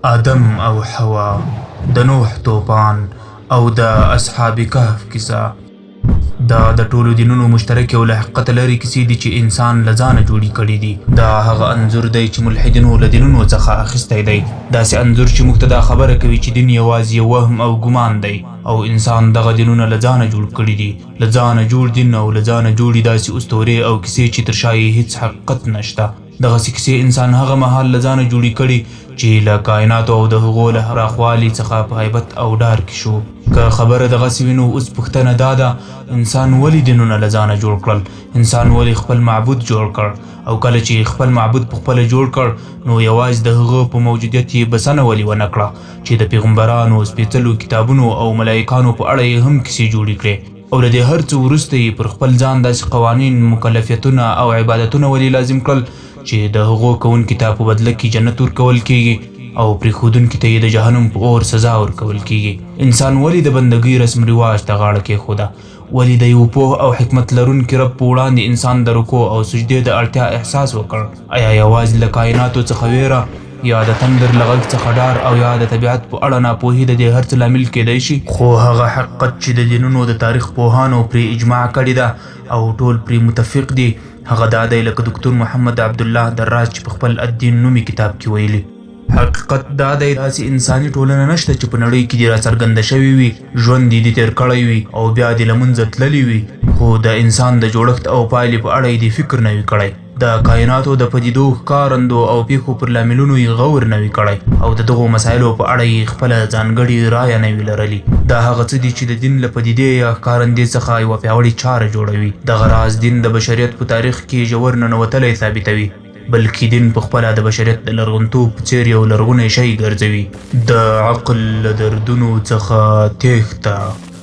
آدم او حوا، د نوح طوفان او د اصحاب کهف کیسه. دا د ټولو دینونو مشترک او له حقیقت لري کیسې دي چې انسان له ځانه جوړې کړي دي. دا هغه انځور دی چې ملحدینو له دینونو څخه اخیستی دی. داسې انځور چې موږ ته دا خبره کوي چې دین یوازې یو وهم او ګمان دی او انسان دغه دینونه له ځانه جوړ کړي دي. له ځانه جوړ دین او له ځانه جوړې داسې اسطورې او کیسې چې تر شا یې هیڅ حقیقت نشته. دغسې کیسې انسان هغه مهال له ځانه جوړې کړي چې له کائناتو او د هغو له راخوالي څخه په هیبت او ډار کې شو. که خبره دغسې وي نو اوس پوښتنه دا ده، انسان ولې دینونه له ځانه جوړ کړل؟ انسان ولې خپل معبود جوړ کړ؟ او کله چې خپل معبود پخپله جوړ کړ نو یوازې د هغه په موجودیت یې بسنه ولې ونه کړه چې د پیغمبرانو، سپېڅلو کتابونو او ملایکانو په اړه یې هم کیسې جوړې کړې؟ او له دې هر څه وروسته یې پر خپل ځان داسې قوانین، مکلفیتونه او عبادتونه ولې لازم کړل چې د هغو کوونکي ته په بدله کې جنت ورکول کیږي او پرېښودونکي ته یې د جهنم په اور سزا ورکول کیږي؟ انسان ولې د بندګۍ رسم رواج ته غاړه کېښوده؟ ولې د یو پوه او حکمت لرونکي رب په وړاندې انسان د رکوع او سجدې د اړتیا احساس وکړ؟ آیا یوازې له کائناتو څخه ویره، یا د تندر له غږ څخه ډار، او یا د طبیعت په اړه ناپوهي د دې هر څه لامل کیدی شي؟ خو هغه حقیقت چې د دینونو د تاریخ پوهانو پرې اجماع کړې ده او ټول پرې متفق دي، هغه دا دی لکه دکتور محمد عبدالله دراز چې په خپل الدین نومي کتاب کې ویلي. حقیقت دا دی داسې انساني ټولنه نشته چې په نړۍ کې دې راڅرګنده شوې وي، ژوند دې تېر کړی وي او بیا دې له منځه تللي وي، خو د انسان د جوړښت او پایلې په اړه یې دې فکر نه وي کړی. د کائناتو د پدیدو، ښکارندو او پیښو پر لاملونو یې غور نه وي کړی او د دغو مسایلو په اړه یې خپله ځانګړې رایه نه وي لرلي. دا هغه څه دي چې د دین له پدیدې یا ښکارندې څخه یوه پیاوړې چاره جوړوي. دغه راز دین د بشریت په تاریخ کې ژور ننوتلی ثابتوي، بلکې دین پخپله د بشریت د لرغونتوب په څېر یو لرغونی شی ګرځوي، د عقل له دردونو څخه تېښته.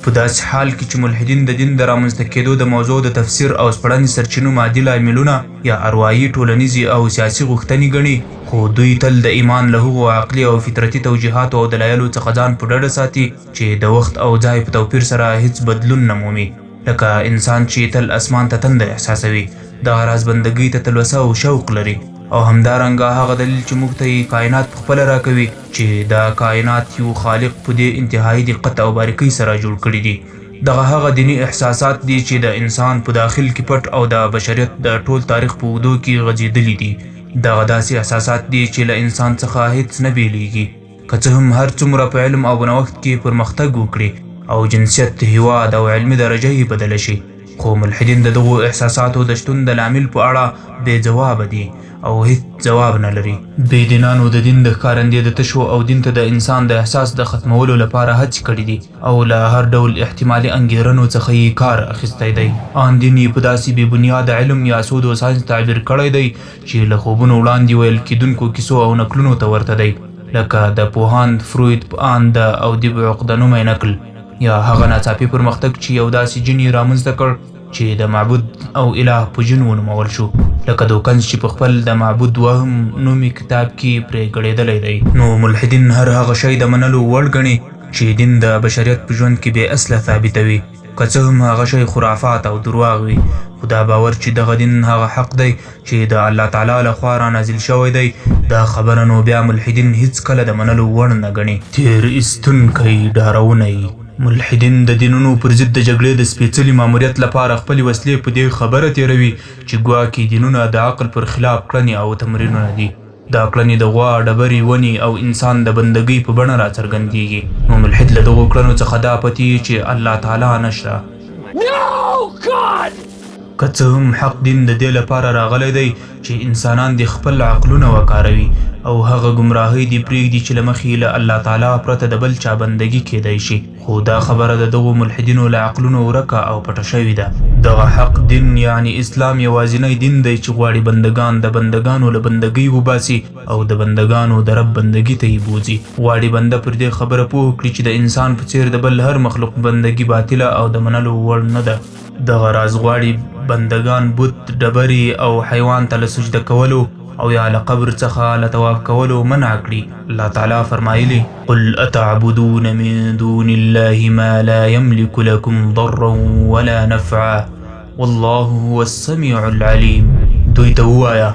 په داسې حال کې چې ملحدین د دین د رامنځته کېدو د موضوع د تفسیر او سپړنې سرچینو مادي لاملونه یا اروايي، ټولنیزې او سیاسي غوښتنې ګڼي، خو دوی تل د ایمان له هغو عقلي او فطرتي توجیهاتو او دلایلو څخه ځان په ډډه ساتي چې د وخت او ځای په توپیر سره هیڅ بدلون نه مومي. لکه انسان چې تل اسمان ته تنده احساسوي، دغه راز بندګۍ ته تلوسه او شوق لري، او همدارنګه هغه دلیل چې موږ ته یې کائنات پخپله راکوي چې دا کائنات یو خالق په دې انتهایی دقت او باریکۍ سره جوړ کړي دي. دغه هغه دیني احساسات دي چې د انسان په داخل کې پټ او د بشریت د ټول تاریخ په اوږدو کې غځېدلي دي. دغه داسې احساسات دي چې له انسان څخه هیڅ نه بیلیږي، که څه هم هر څومره په علم او نوښت کې پرمختګ وکړي او جنسیت، هیواد او علمي درجه یې بدله شي، خو ملحدین د دغو احساساتو د شتون د لامل په اړه بې ځوابه دي او هیڅ ځواب نه لري. بې دینانو د دین د ښکارندې د تشو او دین ته د انسان د احساس د ختمولو لپاره هڅې کړي دي او له هر ډول احتمالي انګېرنو څخه یې کار اخیستی دی. ان دین یې په داسې بې بنیاده علم یا سود و ساینس تعبیر کړی دی چې له خوبونو وړاندې ویل کېدونکو کیسو او نکلونو ته ورته دی، لکه د پوهاند فروید په ان د اودیب عقده نومی نکل، یا هغه ناڅاپي پرمختګ چې یو داسې جن یې رامنځته کړ چې د معبود او اله په جن ونومول شو، لکه دوکنز چې په خپل د معبود وهم نومي کتاب کې پرې ګړېدلی دی. نو ملحدین هر هغه شی د منلو وړ ګڼي چې دین د بشریت په ژوند کې بې اصله ثابتوي، که څه هم هغه شی خرافات او درواغ وي. خو دا باور چې دغه دین هغه حق دی چې د الله تعالی لخوا را نازل شوی دی، دا خبره نو بیا ملحدین هیڅکله د منلو وړ نه ګڼي. تیر ایستونکی ډارونی ملحدین د دینونو پر ضد د جګړې د سپېڅلي ماموریت لپاره خپلې وسلې په دې خبره تېروي چې ګواکې دینونه د عقل پر خلاف کړنې او تمرینونه دي. دا کړنې د غوا، ډبرې، ونې او انسان د بندګۍ په بڼه راڅرګندېږي. نو ملحد له دغو کړنو څخه دا پتې چې الله تعالی نشته. که څه هم حق دین د دې لپاره راغلی دی چې انسانان د خپل عقلونه وکاروي او هغه ګمراهۍ دې پرېږدي چې له مخې له الله تعالی پرته د بل چا بندګي کیدی شي، خو دا خبره د دغو ملحدینو له عقلونو ورکه او پټه شوې ده. دغه حق دین یعنی اسلام یوازینی دین دی چې غواړي بندگان د بندگانو له بندګۍ وباسي او د بندگانو د رب بندګي ته یې بوځي. غواړي بنده پر دې خبره پوه کړي چې د انسان په څېر د بل هر مخلوق بندګي باطله او د منلو وړ نه ده. دغه راز غواړي بندگان بت، ډبرې او حیوان ته له سجده کولو او یا له قبر څخه له طواف کولو منع کړي. الله تعالی فرمایلی: قل اتعبدون من دون الله ما لا يملك لكم ضرا ولا نفعا والله هو السميع العليم. دوی ته ووایه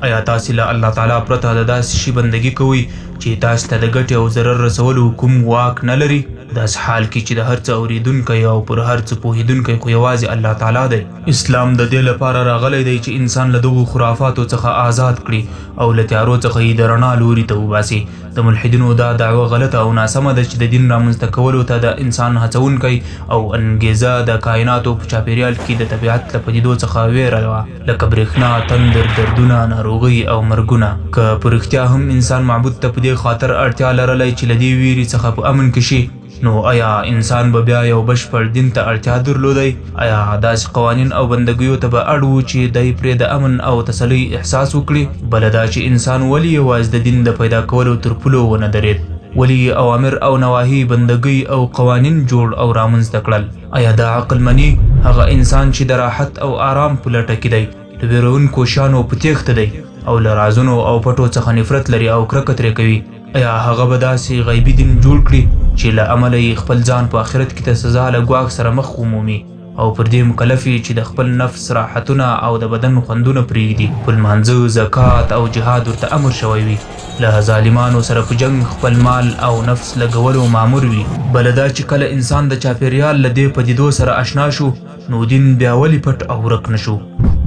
آیا تاسې له الله تعالی پرته د داسې شي بندګي کوئ چې تاسو ته د ګټې او ضرر رسولو کوم واک نه لري؟ داسې حال کې چې د هر څه اورېدونکی او پر هر څه پوهېدونکی خو یوازې الله تعالی دی. اسلام د دې لپاره راغلی دی چې انسان له دغو خرافاتو څخه آزاد کړي او له تیارو څخه یې د رڼا لوري ته وباسي. د ملحدینو دا دعوه غلطه او ناسمه ده چې د دین رامنځته کولو ته د انسان هڅونکی او انګېزه د کائناتو په چاپېریال کې د طبیعت له پدیدو څخه ویره وه، لکه برېښنا، تندر، دردونه، ناروغۍ او مرګونه. که په رښتیا هم انسان معبود ته په دې خاطر اړتیا لرلی چې له دې ویرې څخه په امن کې شي، نو آیا انسان به بیا یو بشپړ دین ته اړتیا درلودی؟ آیا داسې قوانین او بندګیو ته به اړ و چې دی پرې د امن او تسلۍ احساس وکړي؟ بله دا چې انسان ولې یوازې د دین د پیدا کولو تر پولو ونه درېد؟ ولې اوامر او نواهی، بندګۍ او قوانین جوړ او رامنځته کړل؟ آیا دا عقل مني؟ هغه انسان چې د راحت او آرام په لټه کې دی، د ویرونکو شیانو په تیښته دی او له رازونو او پټو څخه نفرت لري او کرکه ترې کوي، آیا هغه به داسې غیبي دین جوړ کړي چې له امله یې خپل ځان په آخرت کې د سزا له ګواښ سره مخ ومومي او پر دې مکلف یې چې د خپل نفس راحتونه او د بدن خوندونه پرېږدي؟ په لمانځه، زکات او جهاد ورته امر شوی وي، له ظالمانو سره په جنګ خپل مال او نفس لګولو مامور وي. بله دا چې کله انسان د چاپېریال له دې پدیدو سره اشنا شو، نو دین بیا ولې پټ او ورک نشو؟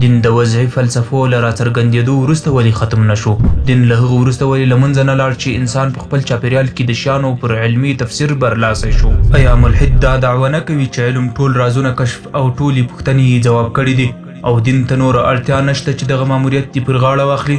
دین د وضعي فلسفو له راڅرګندېدو وروسته ولې ختم نشو؟ دین له هغه وروسته ولې له منځه نه لاړ چې انسان په خپل چاپېریال کې د شیانو پر علمي تفسیر برلاسی شو؟ آیا ملحد دا دعوه نه کوي چې علم ټول رازونه کشف او ټولې پوښتنې یې ځواب کړي دي او دین ته نوره اړتیا نشته چې دغه ماموریت دې پر غاړه واخلي؟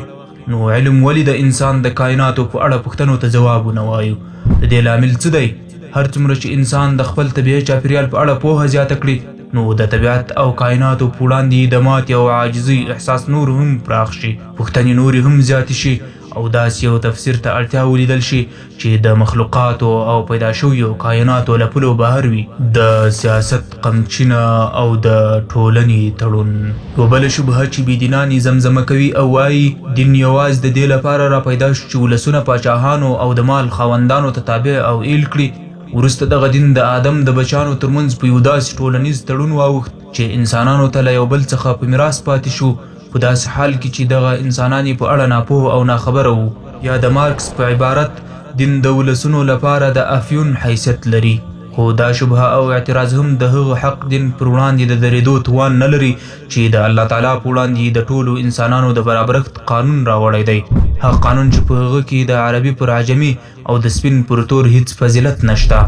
نو علم ولې د انسان د کائناتو په اړه پوښتنو ته ځواب ونه وایو؟ د دې لامل څه دی؟ هر څومره چې انسان د خپل طبیعي چاپېریال په اړه پوهه زیاته کړي، نو د طبیعت او کائناتو په وړاندې د ماتې او عاجزۍ احساس نور هم پراخ شي، پوښتنې نورې هم زیاتې شي او داسې یو تفسیر ته اړتیا ولیدل شي چې د مخلوقاتو او پیدا شویو کائناتو له پولو بهر وي. د سیاست قمچینه او د ټولنې تړون. یوه بله شبهه چې بېدینان یې زمزمه کوي او وایي دین یوازې د دې لپاره را پیدا شو چې ولسونه پاچاهانو او د مال خاوندانو ته تابع او ایل کړي. وروسته دغه دین د آدم د بچیانو ترمنځ په یو داسې ټولنیز تړون واوښت چې انسانانو ته له یو بل څخه په میراث پاتې شو، په داسې حال کې چې دغه انسانان یې په اړه ناپوه او ناخبره وو. یا د مارکس په عبارت دین د ولسونو لپاره د افیون حیثیت لري. خو دا شبهه او اعتراض هم د هغه حق دین پر وړاندې د درېدو توان نه لري چې د الله تعالی په وړاندې د ټولو انسانانو د برابرښت قانون راوړی دی، هغه قانون چې په هغه کې د عربي پر عجمي او د سپین پر تور هیڅ فضیلت نشته.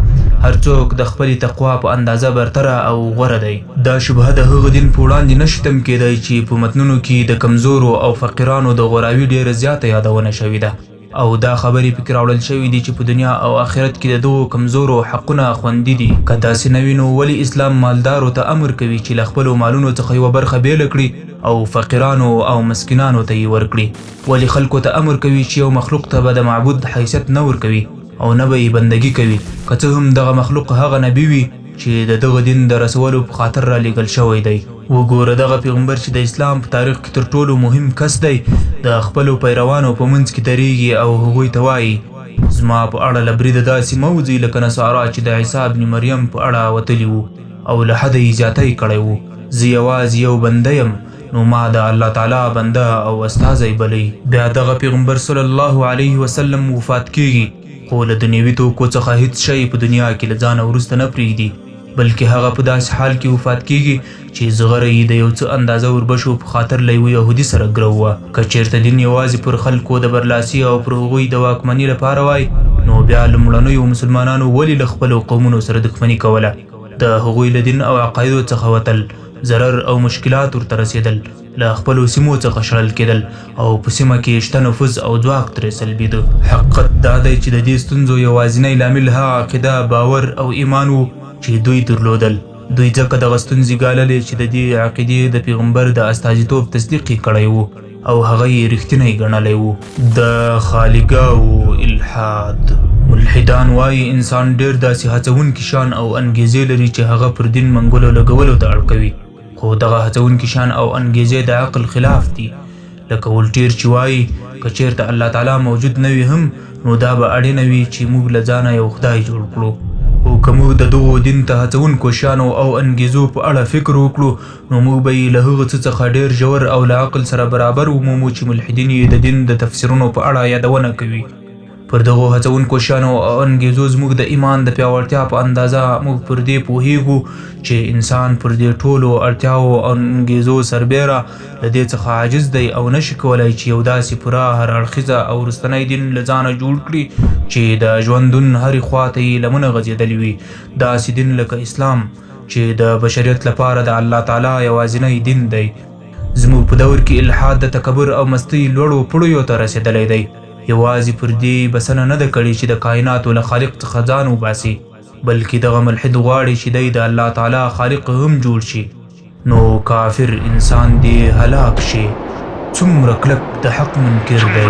هر څوک د خپلې تقوا په اندازه برتره او غوره دی. دا شبهه د هغه دین په وړاندې نشي تم کېدی چې په متنونو کې د کمزورو او فقیرانو د غوراوي ډېره زیاته یادونه شوې ده او دا خبرې پکې راوړل شوي دي چې په دنیا او آخرت کې د دغو کمزورو حقونه خوندي دي. که داسې نه وي نو ولې اسلام مالدارو ته امر کوي چې له خپلو مالونو څخه یوه برخه بیله کړي او فقیرانو او مسکینانو ته یې ورکړي؟ ولې خلکو ته امر کوي چې یو مخلوق ته به د معبود حیثیت نه ورکوي او نه به یې بندګي کوي، که څه هم دغه مخلوق هغه نبي وي چې د دغه دین د رسولو په خاطر را لیږل شوی دی؟ وګوره دغه پیغمبر چې د اسلام په تاریخ کې تر ټولو مهم کس دی، د خپلو پیروانو په منځ کې درېږي او هغوی ته وایي زما په اړه له بریده داسې مه وځئ لکه نصارا چې د عیسی ابن مریم په اړه وتلي وو او له حده یې زیاتی کړی وو. زه یوازې یو بنده یم، نو ما د الله تعالی بنده او استازی بلی. بیا دغه پیغمبر صلی الله علیه وسلم وفات کیږي، خو له دنیوي توکو څخه هیڅ شی په دنیا کې له ځانه وروسته نه پرېږدي، بلکې هغه په داسې حال کې وفات کیږي چې زغره یې د یو څه اندازه وربشو په خاطر له یوه یهودي سره ګرو وه. که چېرته دین یوازې پر خلکو د برلاسي او پر هغوی د واکمني لپاره وای، نو بیا لومړنیو مسلمانانو ولې له خپلو قومونو سره دښمني کوله؟ د هغوی له دین او عقایدو څخه وتل، ضرر او مشکلات ورته رسېدل، له خپلو سیمو څخه شړل کېدل او په سیمه کې شته نفوذ او ځواک ترې سلبېده. حقیقت دا دی چې د دې ستونزو یوازینی لامل هغه عقیده، باور او ایمان و چې دوی درلودل. دوی ځکه دغه ستونزې ګاللې چې د دې عقیدې د پیغمبر د استازیتوب تصدیق یې کړی و او هغه یې رښتینی ګڼلی و. د خالیګاو الحاد. ملحدان وایي انسان ډېر داسې هڅونکي شیان او انګېزې لري چې هغه پر دین منګولو لګولو ته اړ کوي، خو دغه هڅونکي شیان او انګېزې د عقل خلاف دي. لکه ولټیر چې وایي که چېرته الله تعالی موجود نه وي هم، نو دا به اړینه وي چې موږ له ځانه یو خدای جوړ کړو، خو که موږ د دغو دین ته هڅونکو شیانو او انګېزو په اړه فکر وکړو نو موږ به یې له هغه څه څخه ډېر ژور او له عقل سره برابر ومومو چې ملحدین یې د دین د تفسیرونو په اړه یادونه کوي. پر دغو هڅونکو شیانو او انګېزو زموږ د ایمان د پیاوړتیا په اندازه موږ پر دې پوهیږو چې انسان پر دې ټولو اړتیاو او انګېزو سربیره له دې څخه عاجز دی او نشي کولی چې یو داسې پوره هر اړخیزه او وروستنی دین له ځانه جوړ کړي چې د ژوندون هرې خوا ته یې لمنه غځېدلې وي. داسې دین لکه اسلام چې د بشریت لپاره د الله تعالی یوازینی دین دی. زموږ په دور کې الحاد د تکبر او مستۍ لوړو پوړیو ته رسېدلی دی. یوازې پر دې بسنه نه ده کړې چې د کائناتو له خالق څخه ځان وباسي بلکې دغه ملحد غواړي چې دی د الله تعالی خالق هم جوړ شي. نو کافر انسان دې هلاک شي. څومره کلک د حق منکر دی.